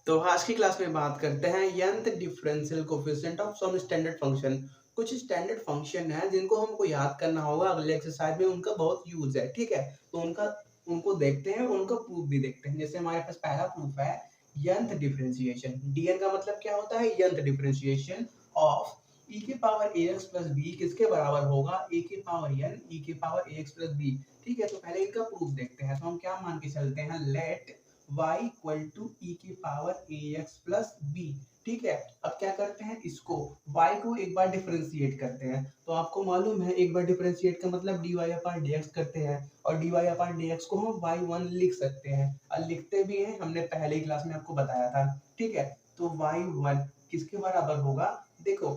तो आज की क्लास में बात करते हैं nth differential coefficient of some standard function. कुछ स्टैंडर्ड फंक्शन है जिनको हमको याद करना होगा, अगले एक्सरसाइज में उनका बहुत यूज है। ठीक है, तो उनको देखते हैं और उनका प्रूफ भी देखते हैं। जैसे हमारे पास पहला प्रूफ है nth डिफरेंशिएशन। dn का मतलब क्या होता है? nth डिफरेंशिएशन ऑफ e के पावर ax प्लस बी किसके बराबर होगा? e के पावर n e के पावर ax प्लस बी। ठीक है, तो पहले इनका प्रूफ देखते हैं। तो हम क्या मान के चलते हैं? लेट y इक्वल टू ई की पावर ax प्लस बी। ठीक है, अब क्या करते हैं? इसको y को एक बार डिफरेंशिएट करते हैं। तो आपको मालूम है एक बार डिफरेंशिएट का मतलब dy अपॉन dx करते हैं, और dy अपॉन dx को हम y1 लिख सकते हैं, और लिखते भी हैं, हमने पहले ही क्लास में आपको बताया था। ठीक है, तो y1 किसके बराबर होगा? देखो,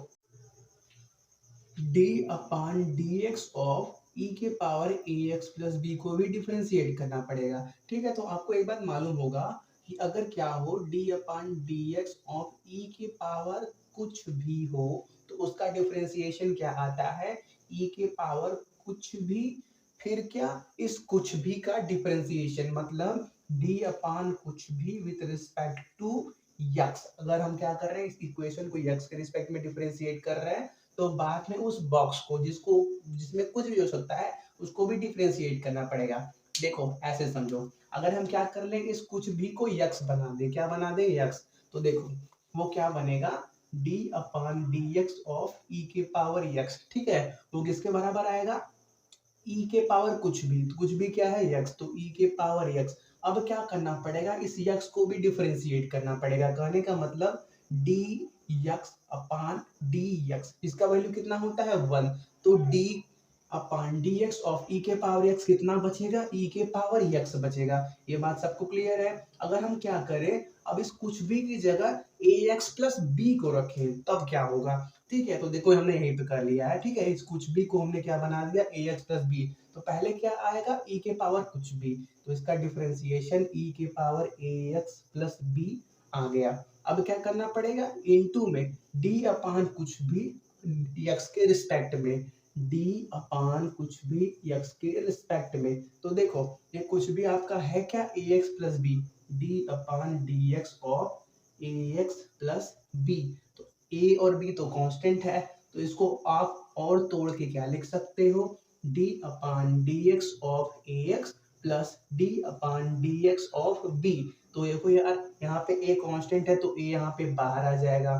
d upon d x of e के power a x plus b को भी डिफरेंशिएट करना पड़ेगा। ठीक है, तो आपको एक बात मालूम होगा कि अगर क्या हो, d upon d x of e के पावर कुछ भी हो तो उसका डिफरेंशिएशन क्या आता है? ई के पावर कुछ भी, फिर क्या, इस कुछ भी का डिफरेंशिएशन, मतलब डी अपॉन कुछ भी विथ रिस्पेक्ट टू यक्स। अगर हम क्या कर रहे हैं, इस इक्वेशन को यक्स के रिस्पेक्ट में डिफरेंशिएट कर रहे हैं, तो बाद में उस बॉक्स को जिसमें कुछ भी हो सकता है उसको भी डिफरेंशिएट करना पड़ेगा। देखो ऐसे समझो, अगर हम क्या कर लें, इस कुछ भी को यक्स बना दे, क्या बना दे? यक्स। तो देखो वो क्या बनेगा? D upon d x of e के पावर यक्स। ठीक है, वो किसके बराबर आएगा? ई के पावर कुछ भी क्या है? यक्स। तो ई के पावर यक्स। अब क्या करना पड़ेगा? इस यक्स को भी डिफरेंशिएट करना पड़ेगा। कहने का मतलब d x upon d x, इसका वैल्यू कितना होता है? 1। तो d upon d x of e के पावर एक्स कितना बचेगा? ई के पावर यक्स बचेगा। ये बात सबको क्लियर है? अगर हम क्या करें, अब इस कुछ भी की जगह ए एक्स प्लस बी को रखें, तब क्या होगा? ठीक है, तो देखो हमने यहीं पे कर लिया है। ठीक है, इस कुछ भी को हमने क्या बना दिया? ए एक्स प्लस बी। तो पहले क्या आएगा? ई के पावर कुछ भी, तो इसका डिफरेंशिएशन ई के power a x plus B आ गया। अब क्या करना पड़ेगा? इनटू में डी अपान कुछ भी एक्स के रिस्पेक्ट में, डी अपान कुछ भी एक्स के रिस्पेक्ट में। तो देखो ये कुछ भी आपका है क्या? A x plus b, d upon d x of a x plus b. तो ए और बी तो कांस्टेंट है, तो इसको आप और तोड़ के क्या लिख सकते हो? D upon d x of a x plus d upon d x of b. तो देखो यार, यहाँ पे ए कांस्टेंट है तो ए यहाँ पे बाहर आ जाएगा।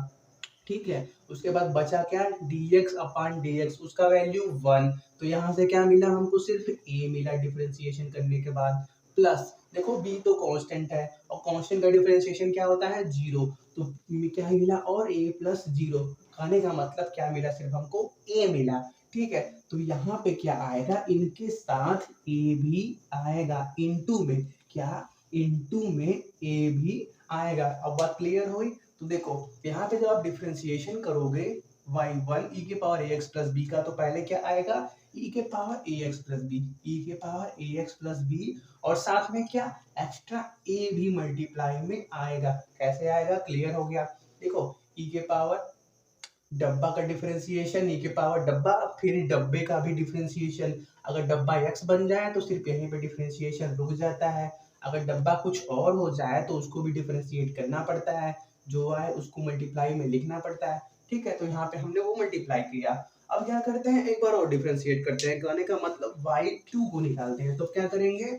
ठीक है, उसके बाद बचा क्या? dx अपान dx, उसका वैल्यू 1। तो यहाँ से क्या मिला हमको? सिर्फ a मिला डिफरेंशिएशन करने के बाद, प्लस देखो b तो कांस्टेंट है, और कांस्टेंट का डिफरेंशिएशन क्या होता है? 0। तो क्या मिला? और a प्लस 0। कहने का मतलब क्या मिला? सिर्फ हमको a मिला। ठीक है, तो यहाँ पे क्या आएगा? इनके साथ a भी आएगा, इनटू में क्या? इनटू में a भी आएगा। अब बात क्लियर हुई? तो देखो यहाँ पे जब आप डिफरेंशिएशन करोगे y1 e के पावर ax प्लस b का, तो पहले क्या आएगा? e के power ax plus b, e के पावर ax प्लस b, और साथ में क्या? एक्स्ट्रा a भी मल्टीप्लाई में आएगा। कैसे आएगा? क्लियर हो गया? देखो e के पावर डब्बा का डिफरेंशिएशन, e के पावर डब्बा, फिर डब्बे का भी डिफरेंशिएशन। अगर डब्बा x बन जाए तो सिर्फ यहीं पे डिफरेंशिएशन रुक जाता है। अगर डब्बा कुछ और हो जाए तो उसको भी डिफरेंशिएट करना पड़ता है, जो आए उसको मल्टीप्लाई में लिखना पड़ता है। ठीक है, तो यहाँ पे हमने वो मल्टीप्लाई किया। अब क्या करते हैं? एक बार और डिफरेंशिएट करते हैं। कहने का मतलब y2 को निकालते हैं। तो क्या करेंगे?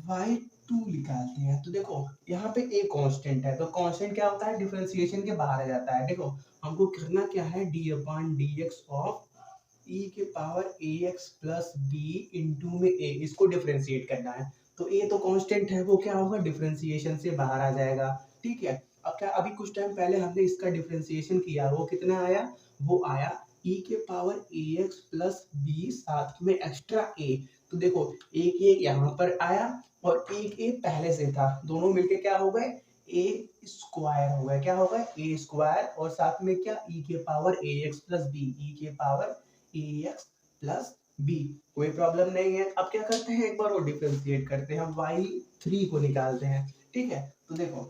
y2 निकालते हैं। तो देखो यहाँ पे a कांस्टेंट है, तो कांस्टेंट क्या होता है? डिफरेंशिएशन के बाहर आ जाता है। देखो हमको करना क्या है? d upon d x of e के power ax plus b into में a, इसको डिफरेंशिएट करना है। तो a तो कांस्टेंट है, वो क्या होगा? डिफरेंशिएशन से बाहर आ जाएगा। ठीक है, अब क्या, अभी कुछ टाइम पहले हमने इसका डिफरेंशिएशन किया, वो कितना आया? वो आया e के पावर ax प्लस b साथ में एक्स्ट्रा a। तो देखो एक ये यहाँ पर आया और एक ए पहले से था, दोनों मिलके क्या हो गए? ए स्क्वायर हो गए। क्या हो गए? ए स्क्वायर, और साथ में क्या? ई के power a x plus B, ई के power a x plus B. कोई प्रॉब्लम नहीं है। अब क्या करते हैं? एक बार और डिफरेंशिएट करते हैं, y3 को निकालते हैं। ठीक है, तो देखो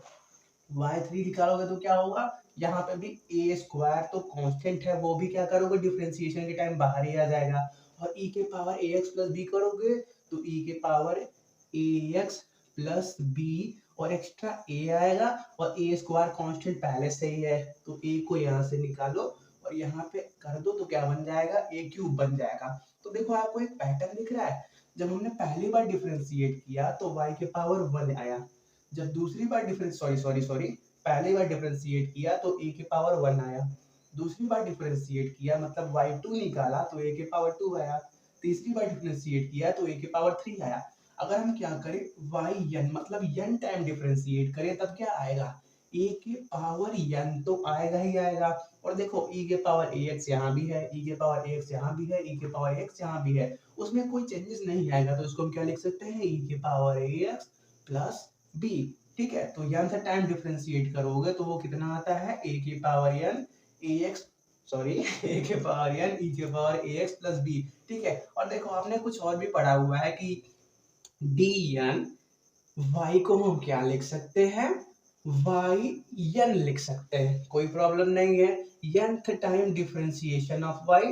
y3 निकालोगे तो क्या होगा? यहाँ पे भी ए स्क्वायर तो कांस्टेंट है, वो भी क्या करोगे? डिफरेंशिएशन के टाइम बाहर ही आ जाएगा। और ई के power a x plus B करोगे तो ई के power a x plus B, और एक्स्ट्रा ए आएगा और ए स्क्वायर कांस्टेंट पहले से ही है, तो ए को यहाँ से निकालो और यहाँ पे कर दो तो क्या बन जाएगा, ए क्यूब बन जाएगा। तो देखो आपको एक पैटर्न दिख रहा है, जब हमने पहली बार डिफरेंशिएट किया तो y के पावर 1 आया, जब दूसरी बार सॉरी पहली बार डिफरेंशिएट किया तो a के पावर 1 आया, दूसरी बार डिफरेंशिएट किया मतलब y2 निकाला तो a के पावर 2 आया, तीसरी बार डिफरेंशिएट किया तो a के पावर 3 आया। अगर हम क्या करें yn मतलब n टाइम डिफरेंशिएट करें तब क्या आएगा, a के पावर n तो आएगा ही आएगा। और देखो e के पावर ax यहाँ भी है, e के पावर ax यहाँ भी है, e के पावर x यहाँ भी है, उसमें कोई चेंजेस नहीं आएगा, तो इसको हम क्या लिख सकते हैं, e के पावर ax प्लस b। ठीक है, तो n से टाइम डिफरेंशिएट करोगे तो वो कितना आता है, a के पावर n ax a के पावर n e के पावर ax प्लस b। ठीक है, और देखो आपने कुछ और भी पढ़ा हुआ है कि dn y को हम क्या लिख सकते हैं, yn लिख सकते हैं, कोई प्रॉब्लम नहीं है। nth time differentiation of y,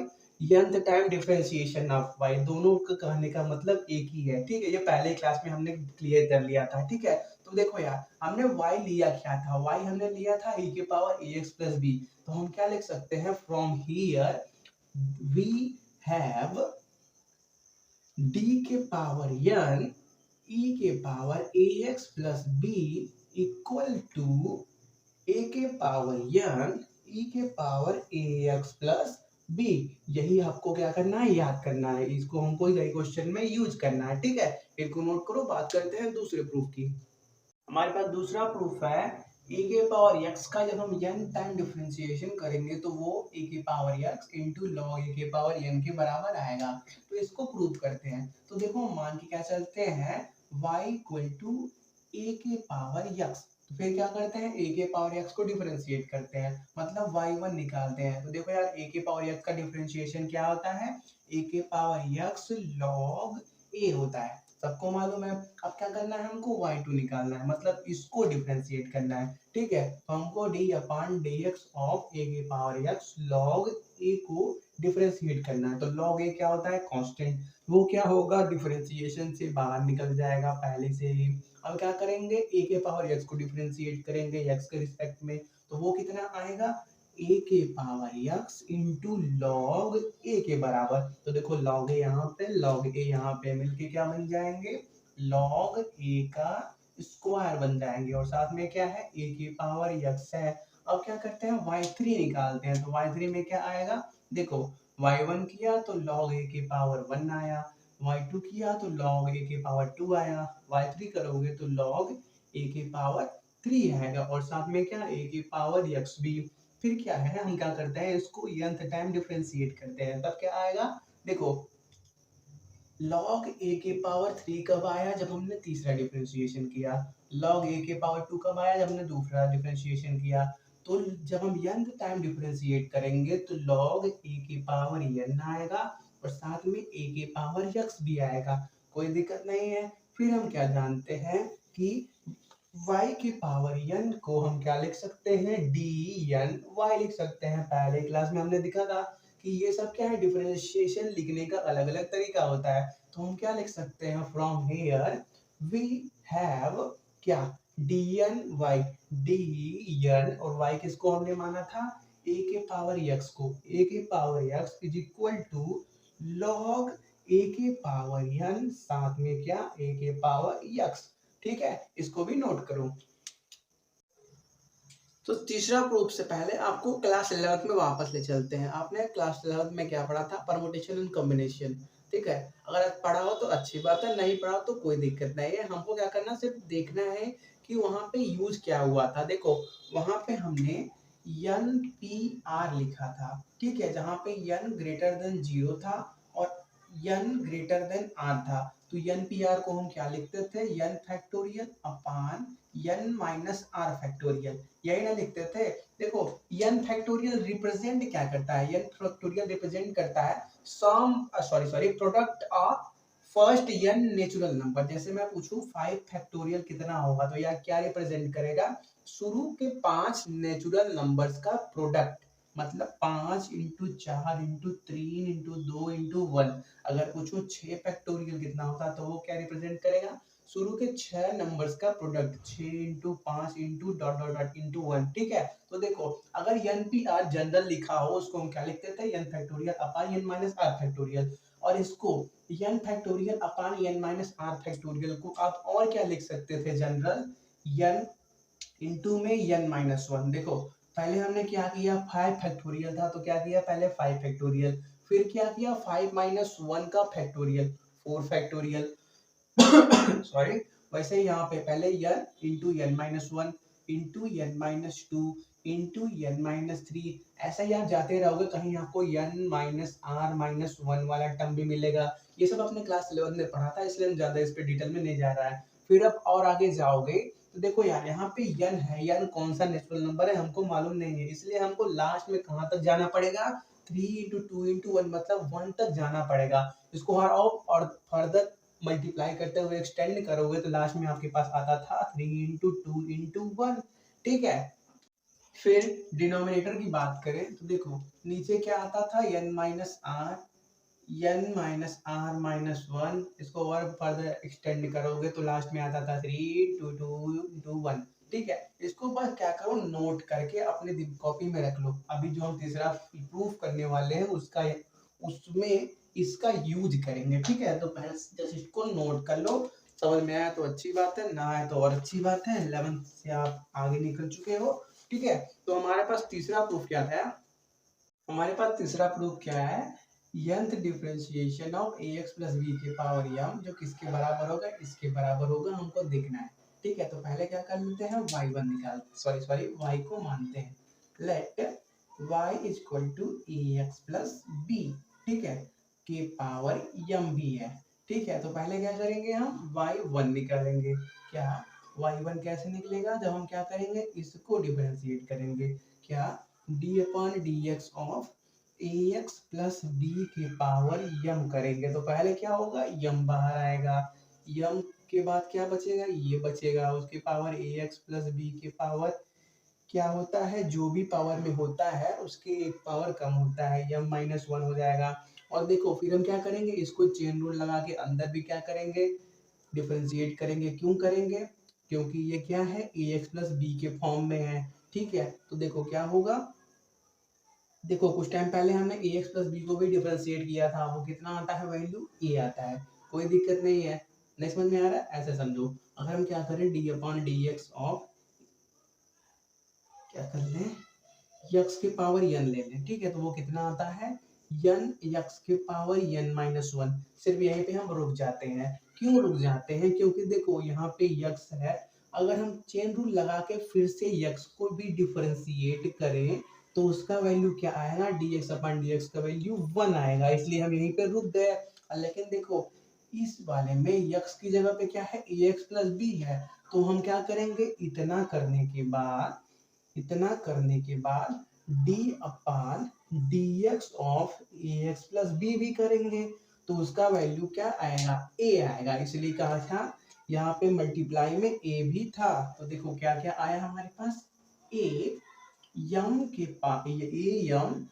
nth time differentiation of y, दोनों का कहने का मतलब एक ही है। ठीक है, ये पहले क्लास में हमने क्लियर कर लिया था। ठीक है, तो देखो यार हमने y लिया क्या था, y हमने लिया था e के पावर ax प्लस b, तो हम क्या लिख सकते हैं, from here we have d के पावर n e के power ax plus b equal to a के पावर n e के पावर ax प्लस b। यही आपको क्या करना है, याद करना है, इसको हमको यही क्वेश्चन में यूज करना है। ठीक है, इनको नोट करो। बात करते हैं दूसरे प्रूफ की। हमारे पास दूसरा प्रूफ है e के पावर x का जब हम n टाइम डिफरेंशिएशन करेंगे तो वो e के power x into log e के पावर n के बराबर आएगा। तो इसको प्रूव करते हैं। तो देखो मान के क्या चलते हैं, y इक्वल टू a के पावर x, तो फिर क्या करते हैं, a के पावर x को डिफरेंशिएट करते हैं, मतलब y1 निकालते हैं। तो देखो यार a के पावर x का डिफरेंशिएशन क्या होता है, a के पावर x लॉग a होता है, सबको मालूम है। अब क्या करना है, हमको y2 निकालना है, मतलब इसको डिफरेंशिएट करना है। ठीक है, तो हमको d/dx ऑफ a के पावर x log a को डिफरेंशिएट करना है। तो log a क्या होता है, कांस्टेंट, वो क्या होगा, डिफरेंशिएशन से बाहर निकल जाएगा पहले से ही। अब क्या करेंगे, a के पावर x को डिफरेंशिएट करेंगे x के रिस्पेक्ट में, तो वो कितना आएगा, a के power x into log a के बराबर। तो देखो log a यहाँ पे, log a यहाँ पे मिलके क्या बन जाएंगे, log a का स्क्वायर बन जाएंगे, और साथ में क्या है, a के पावर x है। अब क्या करते हैं, y3 निकालते हैं, तो y3 में क्या आएगा, देखो y1 किया तो log a के पावर 1 आया, y2 किया तो log a के पावर 2 आया, y3 करोगे तो log a के पावर 3 आएगा, और साथ में क्या, a के पावर x भी। फिर क्या है, हम क्या करते हैं, इसको nth टाइम डिफरेंशिएट करते हैं, तब क्या आएगा, देखो log a के पावर 3 कब आया, जब हमने तीसरा डिफरेंशिएशन किया, log a के पावर 2 कब आया, जब हमने दूसरा डिफरेंशिएशन किया। तो जब हम nth टाइम डिफरेंशिएट करेंगे तो log a के पावर n आएगा, और साथ में a के पावर x भी आएगा, कोई दिक्कत नहीं है। फिर हम क्या जानते हैं कि y के पावर n को हम क्या लिख सकते हैं, dn y लिख सकते हैं। पहले क्लास में हमने देखा था कि ये सब क्या है, डिफरेंशिएशन लिखने का अलग अलग तरीका होता है। तो हम क्या लिख सकते हैं, फ्रॉम हियर वी हैव क्या, dn y, dn और y किसको हमने माना था, a के पावर x को, a के power x is equal to log a के पावर n, साथ में क्या, a के पावर x। ठीक है, इसको भी नोट करो। तो तीसरा प्रूफ से पहले आपको क्लास 11th में वापस ले चलते हैं। आपने क्लास 11th में क्या पढ़ा था, परमुटेशन एंड कॉम्बिनेशन। ठीक है, अगर पढ़ा हो तो अच्छी बात है, नहीं पढ़ा हो तो कोई दिक्कत नहीं है। हमको क्या करना, सिर्फ देखना है कि वहां पे यूज क्या हुआ था। देखो वहां पे हमने NPR लिखा था, ठीक है, जहां पे n ग्रेटर देन 0 था और n ग्रेटर देन r था। तो NPR को हम क्या लिखते थे, n factorial upon n minus r factorial, यही ना लिखते थे। देखो n फैक्टोरियल रिप्रेजेंट क्या करता है, n फैक्टोरियल रिप्रेजेंट करता है sum product of first n natural number. जैसे मैं पूछूं 5 फैक्टोरियल कितना होगा, तो यह क्या रिप्रेजेंट करेगा, शुरू के 5 नेचुरल नंबर्स का प्रोडक्ट, मतलब 5 इंटू 4 इंटू 3 इंटू 2 इंटू 1। अगर पूछो 6 फैक्टोरियल कितना होता, तो वो क्या रिप्रेजेंट करेगा, शुरू के 6 नंबर्स का product 6 into 5 into dot dot dot into 1। ठीक है, तो देखो अगर एन पी आर जनरल लिखा हो उसको हम क्या लिखते थे, n factorial upon n minus r factorial, और इसको n factorial upon n minus r factorial को आप और क्या लिख सकते थे, जनरल एन इंटू में एन माइनस वन। देखो पहले हमने क्या किया, 5 फैक्टोरियल था तो क्या किया, पहले 5 फैक्टोरियल, फिर क्या किया 5 माइनस 1 का फैक्टोरियल 4 फैक्टोरियल। सॉरी, वैसे ही यहाँ पे पहले n into n minus one into n minus two into n minus three, ऐसा ही आप जाते रहोगे, कहीं आपको n minus r minus one वाला टर्म भी मिलेगा। ये सब अपने क्लास 11 में पढ़ा था, इसलिए हम ज्यादा इस पे डिटेल में नहीं जा रहा है। फिर अब और आगे जाओगे तो देखो यार यहाँ पे यन है, यन कौन सा नेचुरल नंबर है हमको मालूम नहीं है, इसलिए हमको लास्ट में कहाँ तक जाना पड़ेगा, 3 इंटू टू इंटू वन मतलब 1 तक जाना पड़ेगा। इसको हर और फर्दर मल्टीप्लाई करते हुए एक्सटेंड करोगे तो लास्ट में आपके पास आता था 3 इंटू टू इंटू वन। ठीक है, फिर डिनोमिनेटर की बात करें तो देखो नीचे क्या आता था, n minus r, n minus r minus one, इसको और फर्दर एक्सटेंड करोगे तो लास्ट में आता था 3 टू टू टू वन। ठीक है, इसको बस क्या करो, नोट करके अपने कॉपी में रख लो। अभी जो हम तीसरा प्रूफ करने वाले हैं उसका उसमें इसका यूज करेंगे। ठीक है, तो पहले जैसे इसको नोट कर लो, समझ में आया तो अच्छी बात है, ना आया तो और अच्छी बात है, 11 से आप आगे निकल चुके हो। ठीक है, तो हमारे पास तीसरा प्रूफ क्या था, हमारे पास तीसरा प्रूफ क्या है, nth differentiation of a x plus b के पावर यम जो किसके बराबर होगा, इसके बराबर होगा, हमको देखना है। ठीक है, तो पहले क्या कर लेते हैं, y1 निकालते, सॉरी y को मानते हैं, let y is equal to a x plus b, ठीक है, के पावर यम भी है। ठीक है, तो पहले क्या करेंगे, हम y1 निकालेंगे। क्या y1 कैसे निकलेगा, जब हम क्या करेंगे, इसको डिफरेंशिएट करेंगे, क्या d upon d x of a x plus b के पावर यम करेंगे, तो पहले क्या होगा, यम बाहर आएगा, यम के बाद क्या बचेगा, ये बचेगा, उसके power a x plus b के पावर क्या होता है, जो भी पावर में होता है उसके एक पावर कम होता है, यम माइनस वन हो जाएगा। और देखो फिर हम क्या करेंगे, इसको चेन रूल लगा के अंदर भी क्या करेंगे, डिफरेंशिएट करेंगे। क्यों करेंगे, क्योंकि ये क्या है, ए एक्स प्लस बी के फॉर्म में है। ठीक है, तो देखो क्या होगा, देखो कुछ टाइम पहले हमने ए एक्स प्लस बी को भी डिफरेंशिएट किया था, वो कितना आता है, वैल्यू ए आता है, कोई दिक्कत नहीं है। नहीं समझ में आ रहा है, ऐसे समझो, अगर हम क्या करें, D upon d x of, क्या कर लें, यक्स के पावर यन ले लें। ठीक है, तो वो कितना आता है, यन यक्स के पावर यन माइनस वन। सिर्फ यहीं पे हम रुक जाते हैं, क्यों रुक जाते हैं, क्योंकि देखो यहाँ पे यक्स है, अगर हम चेन रूल लगा के फिर से यक्स को भी डिफरेंशिएट करें तो उसका वैल्यू क्या आएगा, D x upon D x का वैल्यू वन आएगा, इसलिए हम यहीं पे रुक गए। लेकिन देखो इस वाले में यक्स की जगह पे क्या है, ए एक्स प्लस बी है, तो हम क्या करेंगे, इतना करने के बाद d upon d x of a x plus b भी करेंगे, तो उसका वैल्यू क्या आएगा, a आएगा, इसलिए कहा था यहाँ पे मल्टीप्लाई में a भी था। तो देखो क्या क्या आया हमारे पास, a यम के power a m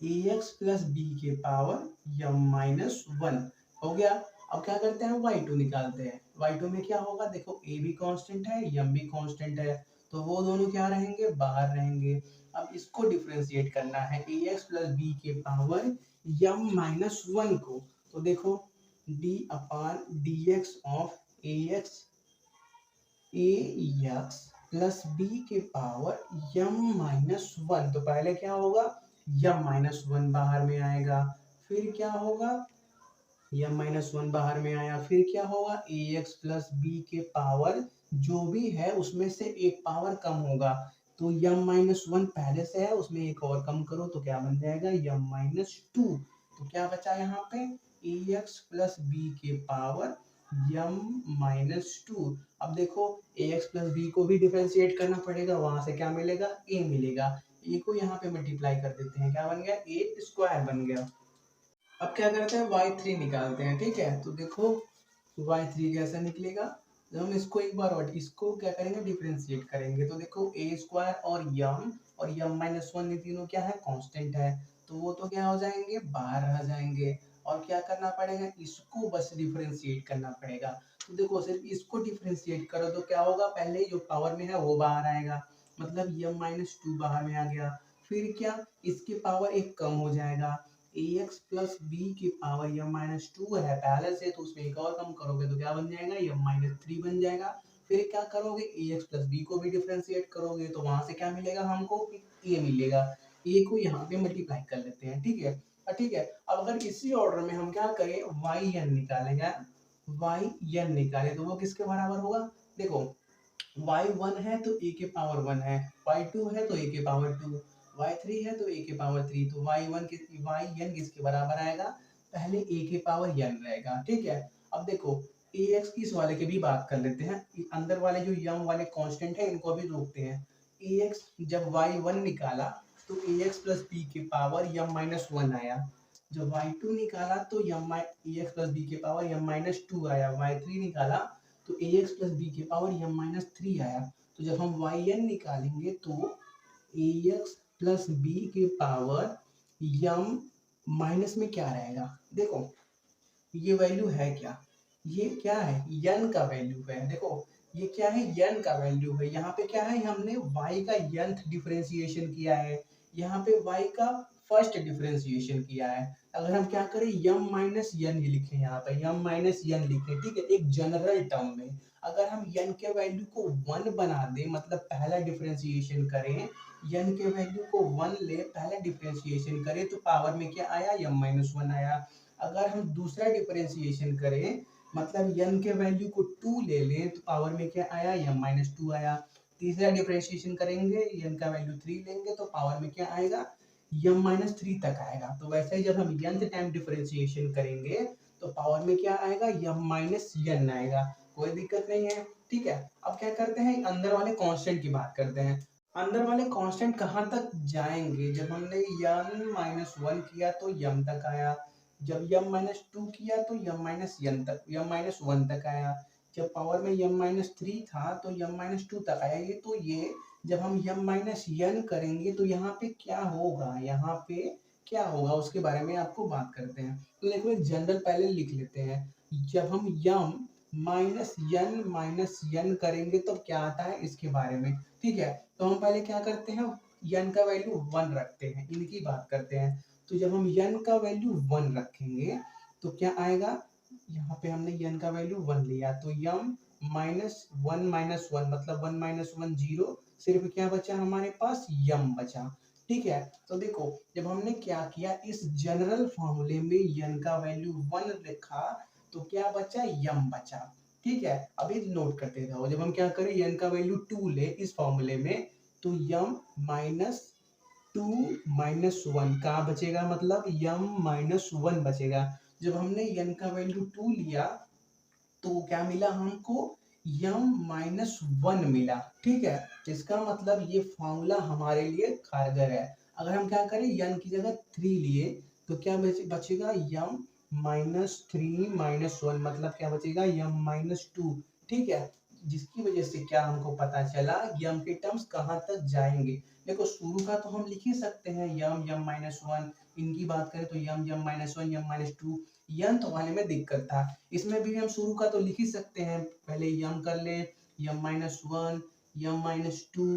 a x plus b के पावर यम माइनस वन हो गया। अब क्या करते हैं, y2 निकालते हैं, y2 में क्या होगा, देखो a भी कांस्टेंट है, यम भी कांस्टेंट है, तो वो दोनों क्या रहेंगे, बाहर रहेंगे। अब इसको डिफरेंशिएट करना है ए एक्स प्लस बी के पावर यम माइनस वन को, तो देखो d upon d x of a x plus b के पावर यम माइनस वन, तो पहले क्या होगा, यम माइनस वन बाहर में आएगा, फिर क्या होगा, यम माइनस वन बाहर में आया, फिर क्या होगा, ए एक्स प्लस बी के पावर जो भी है उसमें से एक पावर कम होगा, तो यम माइनस वन पहले से है, उसमें एक और कम करो तो क्या बन जाएगा, यम माइनस टू। तो क्या बचा यहाँ पे, ए एक्स प्लस बी के पावर यम माइनस टू। अब देखो ए एक्स प्लस बी को भी डिफरेंशिएट करना पड़ेगा, वहां से क्या मिलेगा, ए मिलेगा, ए को यहाँ पे मल्टीप्लाई कर देते हैं, क्या बन गया, ए स्क्वायर बन गया। अब क्या करते हैं, y3 निकालते हैं। ठीक है, तो देखो y3 कैसे निकलेगा, जब हम इसको एक बार और इसको क्या करेंगे, डिफरेंशिएट करेंगे, तो देखो ए स्क्वायर और यम माइनस वन, ये तीनों क्या है, कांस्टेंट है, तो वो तो क्या हो जाएंगे, बाहर रह जाएंगे, और क्या करना पड़ेगा, इसको बस डिफरेंशिएट करना पड़ेगा। तो देखो सिर्फ इसको डिफरेंशिएट करो तो क्या होगा, पहले जो पावर में है वो बाहर आएगा, मतलब यम माइनस टू बाहर में आ गया। फिर क्या, इसके पावर एक कम हो जाएगा, ए एक्स प्लस बी की पावर यम माइनस टू है पहले से, तो उसमें एक और कम करोगे तो क्या बन जाएगा, यम माइनस थ्री बन जाएगा। फिर क्या करोगे, ए एक्स प्लस बी को भी डिफरेंशिएट करोगे तो वहां से क्या मिलेगा हमको, ए मिलेगा। ए को यहाँ पे मल्टीप्लाई कर लेते हैं, ठीक है। ठीक है, अब अगर इसी ऑर्डर में हम क्या करें, वाई एन निकालेंगे, वाई एन निकाले तो वो किसके बराबर होगा, देखो y1 है तो a के पावर 1 है, y2 है तो a के पावर 2, y3 है तो a के पावर 3, तो y1 के yn किसके बराबर आएगा, पहले a के पावर n रहेगा, ठीक है। अब देखो ax की इस वाले की भी बात कर लेते हैं, अंदर वाले जो यम वाले कांस्टेंट है इनको भी रोकते हैं। ax जब y1 निकाला तो ax प्लस b के पावर m माइनस 1 आया, जब y2 निकाला तो ax प्लस b के पावर m माइनस 2 आया, y3 निकाला तो ax प्लस बी के पावर m माइनस थ्री आया। तो जब हम yn निकालेंगे तो ax प्लस बी के पावर m माइनस में क्या रहेगा, देखो ये वैल्यू है क्या, ये क्या है, n का वैल्यू है, देखो ये क्या है, n का वैल्यू है। यहाँ पे क्या है, हमने y का nth डिफरेंशिएशन किया है, यहाँ पे y का फर्स्ट डिफरेंशिएशन किया है। अगर हम क्या करें, m माइनस n लिखें, यहाँ पे m माइनस n लिखें, ठीक है, एक जनरल टर्म में अगर हम n के वैल्यू को 1 बना दें, मतलब पहला डिफरेंशिएशन करें, n के वैल्यू को 1 ले, पहला डिफरेंशिएशन करें तो पावर में क्या आया, m माइनस 1 आया। अगर हम दूसरा डिफरेंशिएशन करें, मतलब n के वैल्यू को 2 ले लें तो पावर में क्या आया, m माइनस 2 आया। तीसरा डिफरेंशिएशन करेंगे, n का वैल्यू 3 लेंगे तो पावर में क्या आएगा, m माइनस 3 तक आएगा। तो वैसे ही जब हम n टाइम डिफरेंशिएशन करेंगे तो पावर में क्या आएगा, m माइनस n आएगा, कोई दिक्कत नहीं है, ठीक है। अब क्या करते हैं, अंदर वाले कांस्टेंट की बात करते हैं। अंदर वाले कांस्टेंट कहाँ तक जाएंगे, जब हमने n माइनस 1 किया तो m तक आया, जब m माइनस 2 किया तो m माइनस n तक, m माइनस 1 तक आया, जब पावर में m माइनस 3 था तो m माइनस 2 तक आया। ये तो ये जब हम m माइनस n करेंगे तो यहाँ पे क्या होगा, यहाँ पे क्या होगा उसके बारे में आपको बात करते हैं। तो देखो एक जनरल पहले लिख लेते हैं, जब हम m माइनस n करेंगे तो क्या आता है इसके बारे में, ठीक है। तो हम पहले क्या करते हैं, n का वैल्यू 1 रखते हैं, इनकी बात करते हैं। तो जब हम n का वैल्यू 1 रखेंगे तो क्या आएगा, यहाँ पे हमने n का वैल्यू 1 लिया तो m माइनस 1 मतलब 1 माइनस 1 जीरो, सिर्फ क्या बचा हमारे पास, m बचा, ठीक है। तो देखो जब हमने क्या किया, इस जनरल फॉर्मूले में n का वैल्यू 1 लिखा तो क्या बचा, m बचा, ठीक है। अभी नोट करते जाओ, जब हम क्या करें, n का वैल्यू 2 ले इस फॉर्मूले में तो m माइनस 2 माइनस 1 कहाँ बचेगा, मतलब m माइनस 1 बचेगा। जब हमने n का वैल्यू 2 लिया तो क्या मिला हमको, m माइनस 1 मिला, ठीक है। इसका मतलब ये फॉर्मूला हमारे लिए कारगर है। अगर हम क्या करें, n की जगह 3 लिए तो क्या बचेगा, m माइनस 3 माइनस 1 मतलब क्या बचेगा, m माइनस 2, ठीक है। जिसकी वजह से क्या हमको पता चला, m के टर्म्स कहाँ तक जाएंगे। देखो शुरू का तो हम लिख ही सकते हैं, m माइनस 1, इनकी बात करें तो m माइनस 1 m माइनस 2, तो वाले में दिक्कत था, इसमें भी हम शुरू का तो लिख ही सकते हैं, पहले m कर ले, m माइनस 1 m माइनस 2,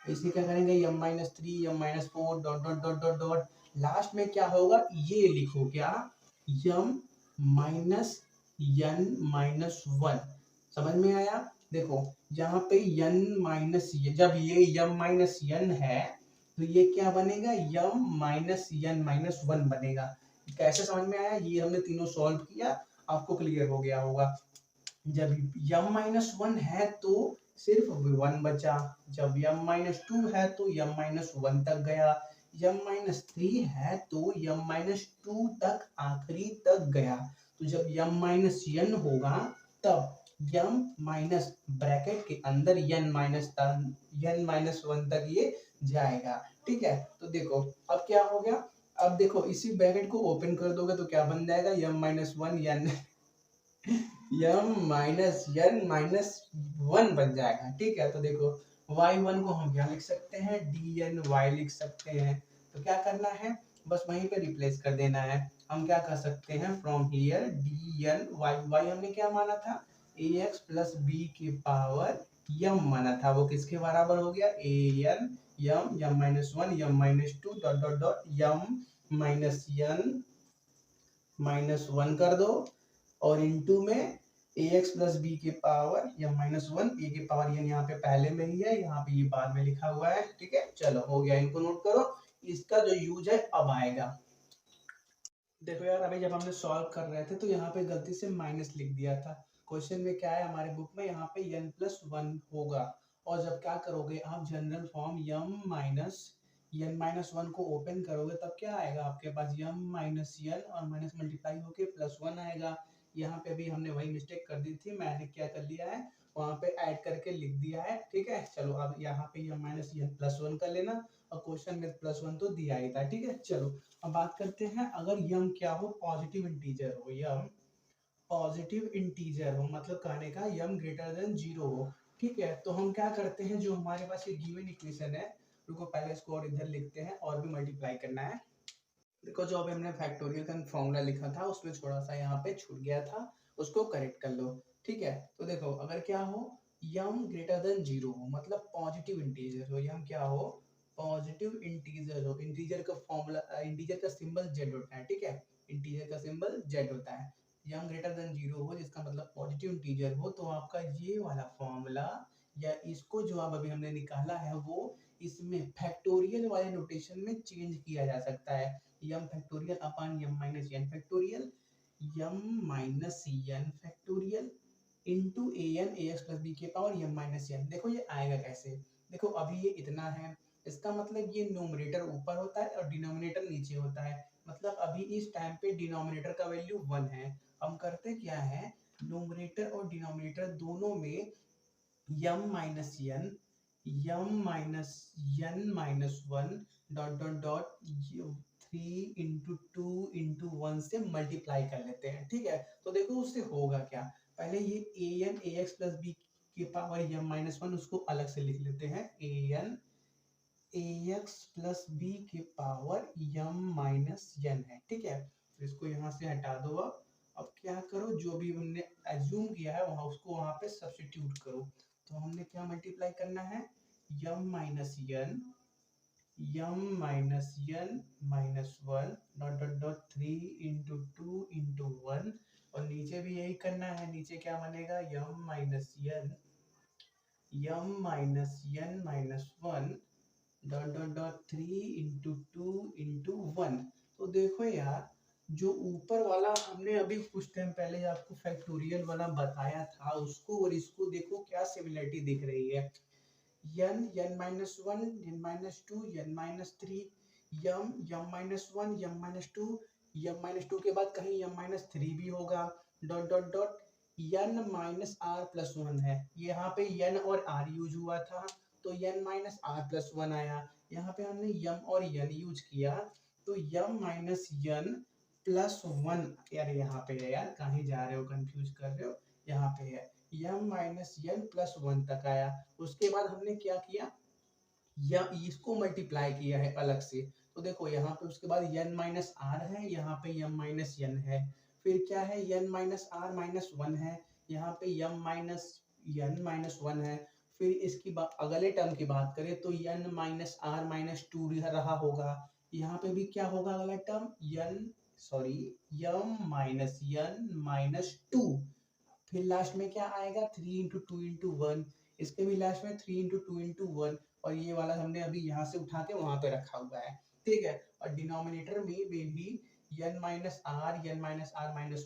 इसे क्या करेंगे, m minus 3 m minus 4 dot dot dot dot dot, last में क्या होगा, ये लिखो क्या, m माइनस n माइनस 1, समझ में आया। देखो यहाँ पे n माइनस, जब ये m माइनस n है तो ये क्या बनेगा, m माइनस n माइनस 1 बनेगा। कैसे समझ में आया, ये हमने तीनों सॉल्व किया, आपको क्लियर हो गया होगा। जब m माइनस 1 है तो सिर्फ 1 बचा, जब m माइनस 2 है तो m माइनस 1 तक गया, m माइनस 3 है तो m माइनस 2 तक आखिरी तक गया। तो जब m माइनस n होगा तब m माइनस ब्रैकेट के अंदर n माइनस 1 तक ये जाएगा, ठीक है। तो देखो अब क्या हो गया, अब देखो इसी ब्रैकेट को ओपन कर दोगे तो क्या बन जाएगा, m minus 1 n m minus n minus 1 बन जाएगा, ठीक है। तो देखो y1 को हम क्या लिख सकते हैं, dny लिख सकते हैं। तो क्या करना है, बस वहीं पे रिप्लेस कर देना है। हम क्या कर सकते हैं, फ्रॉम हियर dny, y हमने क्या माना था, ए एक्स प्लस बी के पावर यम माना था, वो किसके बराबर हो गया, a n m m minus one m minus two dot dot dot m minus n minus one कर दो, और इनटू में ए एक्स प्लस बी के power m minus one, a के पावर एन यहाँ पे पहले में ही है, यहाँ पे ये बाद में लिखा हुआ है। ठीक है, चलो हो गया, इनको नोट करो। इसका जो यूज है अब आएगा। देखो यार, अभी जब हमने सॉल्व कर रहे थे तो यहाँ पे गलती से माइनस लिख दिया था। क्वेश्चन में क्या है हमारे बुक में, यहाँ पे n प्लस वन होगा, और जब क्या करोगे आप जनरल फॉर्म यम माइनस एन माइनस वन को ओपन करोगे तब क्या आएगा आपके पास, यम माइनस एन और माइनस मल्टीप्लाई होके प्लस वन आएगा। यहाँ पे भी हमने वही मिस्टेक कर दी थी, मैंने क्या कर लिया है वहाँ पे ऐड करके लिख दिया है। ठीक है, चलो अब यहाँ पे यम माइनस एन प्लस वन कर लेना, और क्वेश्चन में प्लस वन तो दिया ही था। ठीक है, चलो अब बात करते हैं, अगर यम क्या हो, पॉजिटिव इंटीजर हो, यम पॉजिटिव इंटीजर हो, मतलब कहने का यम ग्रेटर देन जीरो हो। ठीक है, तो हम क्या करते हैं, जो हमारे पास ये गिवन इक्वेशन है, रुको पहले इसको और इधर लिखते हैं, और भी मल्टीप्लाई करना है। देखो जो अभी हमने फैक्टोरियल का फॉर्मूला लिखा था उसमें थोड़ा सा यहाँ पे छूट गया था, उसको करेक्ट कर लो। ठीक है, तो देखो अगर क्या हो, यम ग्रेटर देन जीरो हो, मतलब पॉजिटिव इंटीजर हो, यम क्या हो, पॉजिटिव इंटीजर हो। इंटीजर का फॉर्मूला, इंटीजर का सिंबल जेड होता है। ठीक है, इंटीजर का सिंबल जेड होता है। यम ग्रेटर देन जीरो हो जिसका मतलब पॉजिटिव इंटीजर हो, तो आपका ये वाला फॉर्मूला या इसको जो अब अभी हमने निकाला है वो इसमें फैक्टोरियल वाले नोटेशन में चेंज किया जा सकता है। M factorial upon m minus n factorial, m minus n factorial into a n a x plus b के पावर यम माइनस एन। देखो ये आएगा कैसे, देखो अभी ये इतना है, इसका मतलब ये न्यूमरेटर ऊपर होता है और डिनोमिनेटर नीचे होता है, मतलब अभी इस टाइम पे डिनोमिनेटर का वैल्यू वन है। हम करते क्या है, न्यूमरेटर और डिनोमिनेटर दोनों में m minus n m minus one dot dot dot three into two into one से मल्टीप्लाई कर लेते हैं। ठीक है, तो देखो उससे होगा क्या, पहले ये a n a x plus b के पावर यम माइनस वन उसको अलग से लिख लेते हैं, a n a x plus b के पावर यम माइनस एन है। ठीक है, तो इसको यहाँ से हटा दो। अब क्या करो, जो भी हमने एज्यूम किया है वहां उसको वहां पे सब्स्टिट्यूट करो। तो हमने क्या मल्टीप्लाई करना है, m minus n minus one dot dot dot three into two into one, और नीचे भी यही करना है, नीचे क्या बनेगा, m minus one dot dot dot three into two into one. तो देखो यार, जो ऊपर वाला हमने अभी कुछ टाइम पहले आपको फैक्टोरियल वाला बताया था उसको और इसको देखो क्या सिमिलरिटी दिख रही है, n minus one n minus two n minus three, m minus one m minus two के बाद कहीं यम माइनस थ्री भी होगा, dot dot dot n minus r plus one है, यहाँ पे n और r यूज हुआ था तो n minus r plus one आया, यहाँ पे हमने यम और n यूज किया तो यम माइनस n प्लस वन, यार यहाँ पे है यार, कहीं जा रहे हो कंफ्यूज कर रहे हो, यहाँ पे है m minus n plus one तक आया। उसके बाद हमने क्या किया, या इसको मल्टीप्लाई किया है अलग से, तो देखो यहाँ पे उसके बाद n माइनस आर है, यहाँ पे m माइनस n है, फिर क्या है n minus r minus one है, यहाँ पे m minus n minus one है, फिर इसकी अगले टर्म की बात करें तो n minus r minus two रहा होगा, यहाँ पे भी क्या होगा अगला टर्म m माइनस टू, फिर लास्ट में क्या आएगा, three into two into one, इसके भी लास्ट में three into two into one, और ये वाला हमने अभी यहाँ से उठा के वहां पे रखा हुआ है। ठीक है, और डिनोमिनेटर में भी n माइनस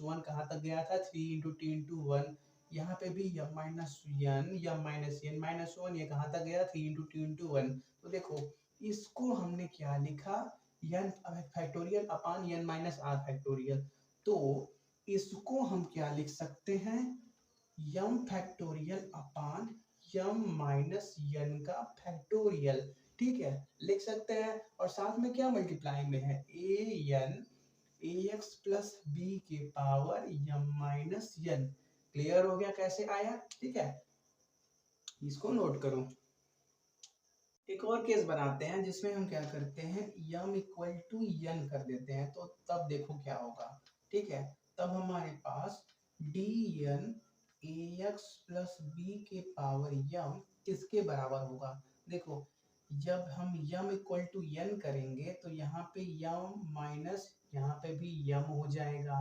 वन कहाँ तक गया था, three into t into one, यहाँ पे भी m minus n minus one, ये कहाँ तक गया, three into two into one. तो देखो इसको हमने क्या लिखा, n factorial upon n minus r factorial, तो इसको हम क्या लिख सकते हैं, m factorial upon m minus n का फैक्टोरियल। ठीक है, लिख सकते हैं, और साथ में क्या मल्टीप्लाई में है, a n a x plus b के power m minus n। Clear हो गया कैसे आया। ठीक है, इसको नोट करो। एक और केस बनाते हैं जिसमें हम क्या करते हैं, यम इक्वल टू n कर देते हैं, तो तब देखो क्या होगा। ठीक है, तब हमारे पास d n ax plus b के पावर यम किसके बराबर होगा। देखो जब हम यम इक्वल टू एन करेंगे तो यहाँ पे यम माइनस यहाँ पे भी यम हो जाएगा,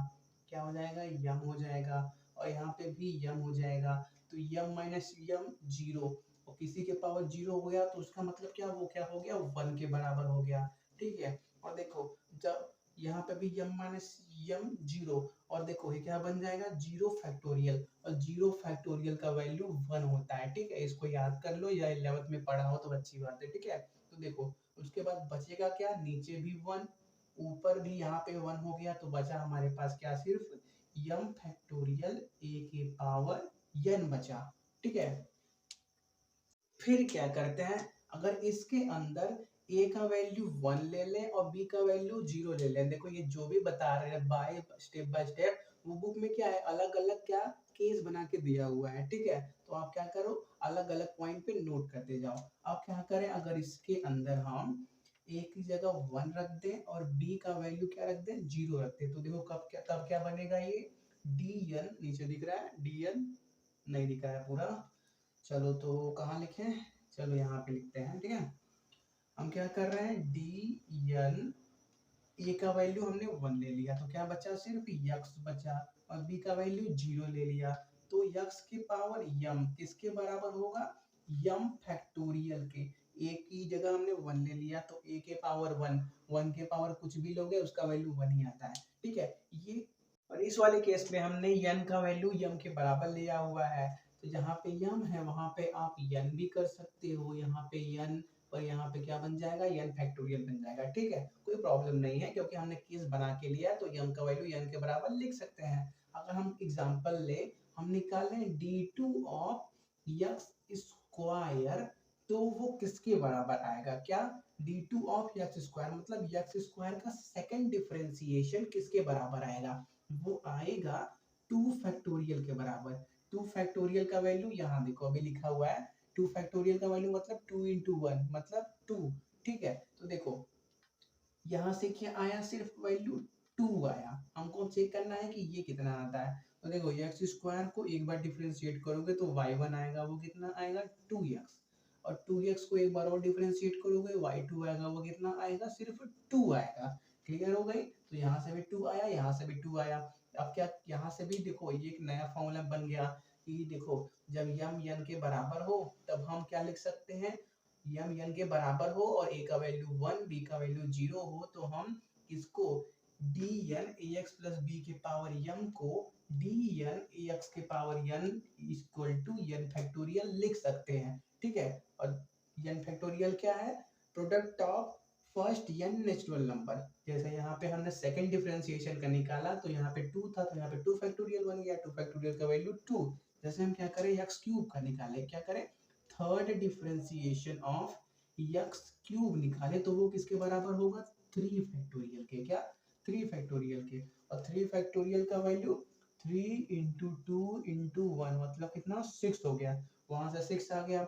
क्या हो जाएगा, यम हो जाएगा, और यहाँ पे भी यम हो जाएगा, तो यम माइनस यम जीरो, और किसी के पावर जीरो हो गया तो उसका मतलब क्या, वो क्या हो गया, वन के बराबर हो गया। ठीक है, और देखो जब यहाँ पे भी यम माइनस यम जीरो, और देखो ये क्या बन जाएगा, जीरो फैक्टोरियल, और जीरो फैक्टोरियल का वैल्यू वन होता है। ठीक है, इसको याद कर लो या 11th में पढ़ा हो तो अच्छी बात है। ठीक है, तो देखो उसके बाद बचेगा क्या, नीचे भी वन, ऊपर भी यहाँ पे वन हो गया, तो बचा हमारे पास क्या, सिर्फ यम फैक्टोरियल ए के पावर एन बचा। ठीक है, फिर क्या करते हैं, अगर इसके अंदर a का वैल्यू 1 ले लें और b का वैल्यू 0 ले लें, देखो ये जो भी बता रहे हैं बाय स्टेप वो बुक में क्या है, अलग अलग क्या केस बना के दिया हुआ है। ठीक है, तो आप क्या करो, अलग अलग पॉइंट पे नोट करते जाओ। आप क्या करें, अगर इसके अंदर हम a की जगह 1 रख दें और b का वैल्यू क्या रख दें, 0 रख दें, तो देखो कब क्या, तब क्या बनेगा, ये dn, नीचे दिख रहा है dn, नहीं दिख रहा है पूरा, चलो तो कहाँ लिखें, चलो यहाँ पे लिखते हैं। ठीक है, हम क्या कर रहे हैं, डी एन, ए का वैल्यू हमने 1 ले लिया तो क्या बचा, सिर्फ यक्स बचा, और बी का वैल्यू 0 ले लिया, तो यक्स के पावर यम किसके बराबर होगा, यम फैक्टोरियल के। ए की जगह हमने 1 ले लिया तो ए के पावर 1, 1 के पावर कुछ भी लोगे उसका वैल्यू 1 ही आता है। ठीक है, ये और इस वाले केस में हमने यन का वैल्यू यम के बराबर लिया हुआ है, तो जहाँ पे यम है वहां पे आप यन भी कर सकते हो, यहाँ पे यन और यहाँ पे क्या बन जाएगा, यन फैक्टोरियल बन जाएगा। ठीक है, कोई प्रॉब्लम नहीं है क्योंकि हमने केस बना के लिया है, तो यम का वैल्यू यन के बराबर लिख सकते हैं। अगर हम एग्जांपल ले, हम निकालें d2 ऑफ यक्स स्क्वायर, तो वो किसके बराबर आएगा, क्या, d2 ऑफ यक्स स्क्वायर मतलब यक्स स्क्वायर का सेकंड डिफरेंशिएशन किसके बराबर आएगा, वो आएगा 2 फैक्टोरियल के बराबर। 2 फैक्टोरियल का वैल्यू यहाँ देखो अभी लिखा हुआ है, 2 फैक्टोरियल का वैल्यू मतलब 2 इंटू वन मतलब 2। ठीक है, तो देखो यहाँ से क्या आया, सिर्फ वैल्यू 2 आया, हमको चेक करना है कि ये कितना आता है। तो देखो एक्स स्क्वायर को एक बार डिफरेंशिएट करोगे तो y1 आएगा, वो कितना आएगा, 2x, और 2x को एक बार और डिफरेंशिएट करोगे y2 आएगा, वो कितना आएगा, सिर्फ 2 आएगा। क्लियर हो गई, तो यहाँ से भी 2 आया, यहाँ से भी 2 आया। अब क्या, यहाँ से भी देखो ये एक नया फॉर्मूला बन गया कि देखो जब यम एन के बराबर हो तब हम क्या लिख सकते हैं, यम एन के बराबर हो और ए का वैल्यू 1 बी का वैल्यू 0 हो, तो हम इसको d n a x plus b के पावर यम को डी एन ए एक्स के power n equal to n factorial लिख सकते हैं। ठीक है, और एन फैक्टोरियल क्या है, product of first n natural number, जैसे यहाँ पे हमने सेकंड डिफरेंशिएशन का निकाला तो यहाँ पे 2 था तो यहाँ पे 2 फैक्टोरियल बन गया, 2 फैक्टोरियल का वैल्यू 2। जैसे हम क्या करें, एक्स क्यूब का निकाले, क्या करें, third differentiation of x cube निकाले तो वो किसके बराबर होगा, 3 फैक्टोरियल के, क्या, 3 फैक्टोरियल के, और 3 फैक्टोरियल का वैल्यू 3 इंटू 2 इंटू 1 मतलब कितना, 6 हो गया, वहां से 6 आ गया।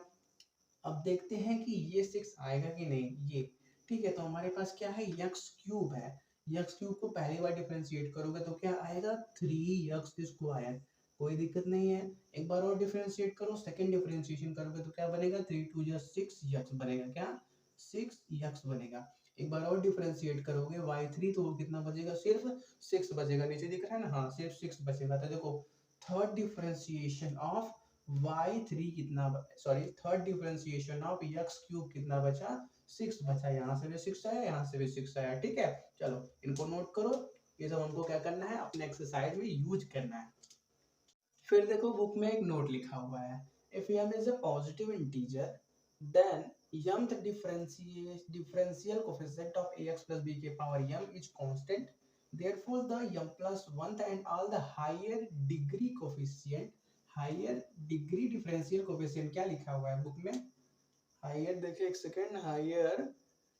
अब देखते हैं कि ये 6 आएगा कि नहीं, ये ठीक है, तो हमारे पास क्या है, यक्स क्यूब है, यक्स क्यूब को पहली बार डिफरेंशिएट करोगे तो क्या आएगा, 3x स्क्वायर, कोई दिक्कत नहीं है। एक बार और डिफरेंशिएट करो, सेकंड डिफरेंशिएशन करोगे तो क्या बनेगा, 3 2 जा 6 यक्स बनेगा, क्या, 6 यक्स बनेगा। एक बार और डिफरेंशिएट करोगे y3 तो वो कितना बचेगा, सिर्फ 6 बचेगा, नीचे दिख रहा है ना, हाँ सिर्फ 6 बचेगा। तो देखो थर्ड डिफरेंशिएशन ऑफ y3 कितना, sorry third differentiation of x cube कितना बचा, 6 बचा, यहाँ से भी 6 आया, यहाँ से भी 6 आया। ठीक है, चलो इनको नोट करो, ये सब हमको क्या करना है, अपने एक्सरसाइज में यूज करना है। फिर देखो बुक में एक नोट लिखा हुआ है, if m is a positive integer then mth differential coefficient of ax plus b के power m is constant, therefore the m plus 1th and all the higher degree differential coefficient क्या लिखा हुआ है book में, higher, देखिए एक second, higher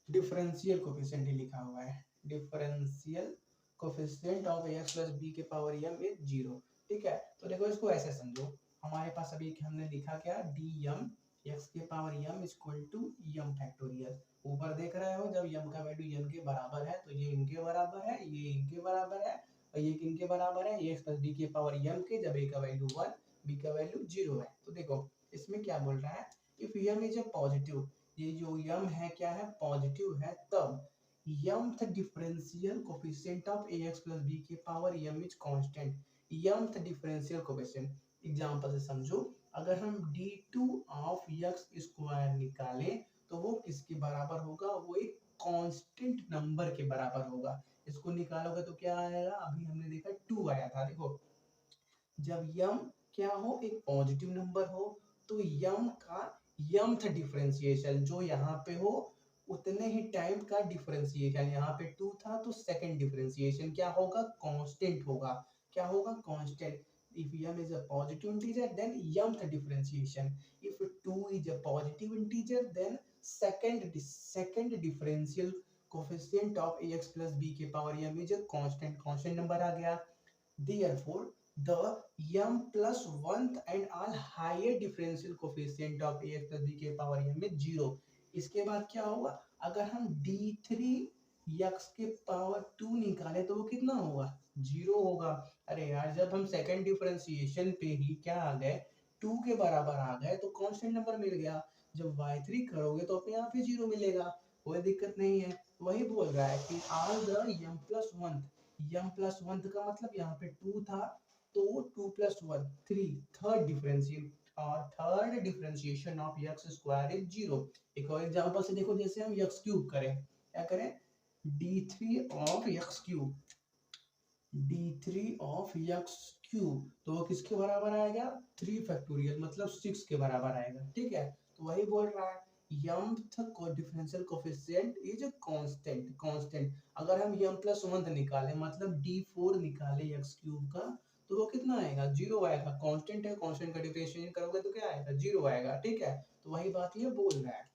differential coefficient ही लिखा हुआ है, differential coefficient of x plus b के पावर एम इज 0। ठीक है, तो देखो इसको ऐसे समझो, हमारे पास अभी हमने लिखा क्या, डी एम एक्स के power m equal to m factorial, ऊपर देख रहे हो जब एम का वैल्यू एन के बराबर है तो ये इनके बराबर है, ये इनके बराबर है, और ये किनके बराबर है, एक्स प्लस बी के पावर एम के, जब ए का वैल्यू 1 b का वैल्यू 0 है। तो देखो इसमें क्या बोल रहा है, if m is a positive, ये जो m है क्या है, पॉजिटिव है, तब mth differential coefficient of ax plus b के power m is constant. mth differential coefficient example से समझो, अगर हम d2 ऑफ x स्क्वायर निकालें तो वो किसके बराबर होगा, वो एक कांस्टेंट नंबर के बराबर होगा। इसको निकालोगे तो क्या आएगा, अभी हमने देखा 2 आया था। देखो जब m क्या हो, एक पॉजिटिव नंबर हो, तो m का mth डिफरेंशिएशन जो यहाँ पे हो उतने ही टाइम का डिफरेंशिएशन, यहाँ पे 2 था तो सेकंड डिफरेंशिएशन क्या होगा, कांस्टेंट होगा। क्या होगा, constant. if m is a positive integer then mth differentiation, if 2 is a positive integer then second differential coefficient of ax plus b के power m is a constant number आ गया। therefore the m plus 1th and all higher differential coefficient of ax plus b के power m में 0। इसके बाद क्या होगा, अगर हम d3 x के पावर 2 निकाले तो वो कितना होगा, 0 होगा। अरे यार जब हम सेकंड डिफरेंशिएशन पे ही क्या आ गए, 2 के बराबर आ गए तो कांस्टेंट नंबर मिल गया। जब y3 करोगे तो अपने आप ही 0 मिलेगा, कोई दिक्कत नहीं है। वही बोल रहा है कि all the m plus 1, m plus 1 का मतलब यहाँ पे 2 था तो 2 plus 1 3, third differentiation of x square is 0। एक और एग्जांपल से देखो, जैसे हम x क्यूब करें, क्या करें, d3 of x cube, d3 of x cube तो वो किसके बराबर आएगा, 3 फैक्टोरियल मतलब 6 के बराबर आएगा। ठीक है, तो वही बोल रहा है mth को डिफरेंशियल कोफिशिएंट इज कांस्टेंट। अगर हम m प्लस 1 निकालें मतलब d4 निकाले x क्यूब का तो वो कितना आएगा, 0 आएगा। कांस्टेंट है, कांस्टेंट का डिफरेंशिएशन करोगे तो क्या आएगा, 0 आएगा। ठीक है, तो वही बात ये बोल रहा है।